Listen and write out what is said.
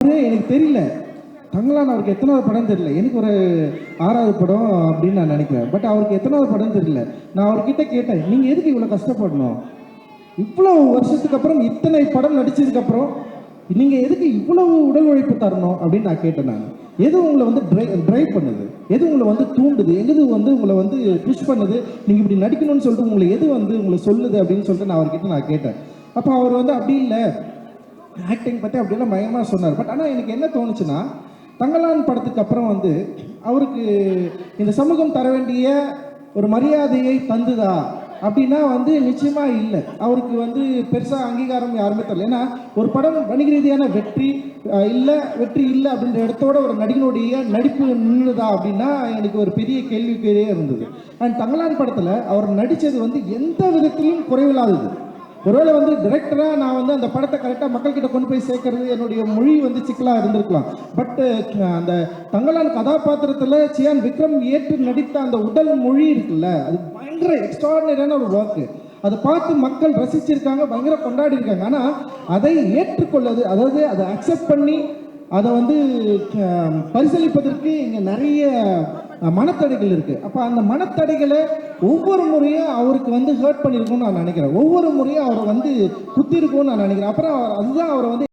எனக்கு தெரியல தங்கலான் அவருக்கு எத்தனாவது படம் தெரியல. எனக்கு ஒரு 6வது படம் அப்படின்னு நான் நினைக்கிறேன். பட் அவருக்கு எத்தனாவது படம் தெரியல. நான் அவர்கிட்ட கேட்டேன், நீங்கள் எதுக்கு இவ்வளோ கஷ்டப்படணும்? இவ்வளோ வருஷத்துக்கு அப்புறம் இத்தனை படம் நடிச்சதுக்கப்புறம் நீங்கள் எதுக்கு இவ்வளவு உடல் உழைப்பு தரணும் அப்படின்னு நான் கேட்டேன். நான் எது உங்களை வந்து ட்ரைவ் பண்ணுது, எது உங்களை வந்து தூண்டுது, எது வந்து உங்களை வந்து புஷ் பண்ணுது, நீங்கள் இப்படி நடிக்கணும்னு சொல்லிட்டு உங்களை எது வந்து உங்களை சொல்லுது அப்படின்னு சொல்லிட்டு நான் அவர்கிட்ட நான் கேட்டேன். அப்போ அவர் வந்து அப்படி இல்லை, ஆக்டிங் பற்றி அப்படியெல்லாம் பயமாக சொன்னார். பட் ஆனால் எனக்கு என்ன தோணுச்சுன்னா, தங்கலான் படத்துக்கு அப்புறம் வந்து அவருக்கு இந்த சமூகம் தர வேண்டிய ஒரு மரியாதையை தந்துதா அப்படின்னா வந்து நிச்சயமா இல்லை. அவருக்கு வந்து பெருசாக அங்கீகாரம் யாருமே தரல. ஏன்னா ஒரு படம் வணிக ரீதியான வெற்றி இல்லை அப்படின்ற இடத்தோட ஒரு நடிகனுடைய நடிப்பு நின்றுதா அப்படின்னா எனக்கு ஒரு பெரிய கேள்விக்குறியே இருந்தது. அண்ட் தங்கலான் படத்தில் அவர் நடித்தது வந்து எந்த விதத்திலும் குறைவில்லாதது. ஒருவேளை வந்து டைரக்டராக நான் வந்து அந்த படத்தை கரெக்டாக மக்கள்கிட்ட கொண்டு போய் சேர்க்கறது என்னுடைய மொழி வந்து சிக்கலாக இருந்திருக்கலாம். பட்டு அந்த தங்கலான் கதாபாத்திரத்தில் சியான் விக்ரம் ஏற்று நடித்த அந்த உடல் மொழி இருக்குல்ல, அது பயங்கர எக்ஸ்ட்ராடினரியான ஒரு ஒர்க்கு. அதை பார்த்து மக்கள் ரசிச்சிருக்காங்க, பயங்கர கொண்டாடி இருக்காங்க. ஆனால் அதை ஏற்றுக்கொள்ளது, அதாவது அதை அக்செப்ட் பண்ணி அதை வந்து பரிசீலிப்பதற்கு இங்கே நிறைய மனத்தடைகள் இருக்கு. அப்போ அந்த மனத்தடைகளை ஒவ்வொரு முறையும் அவருக்கு வந்து ஹர்ட் பண்ணியிருக்கும்னு நான் நினைக்கிறேன். ஒவ்வொரு முறையும் அவரை வந்து குத்தி இருக்கும்னு நான் நினைக்கிறேன். அப்புறம் அதுதான் அவரை வந்து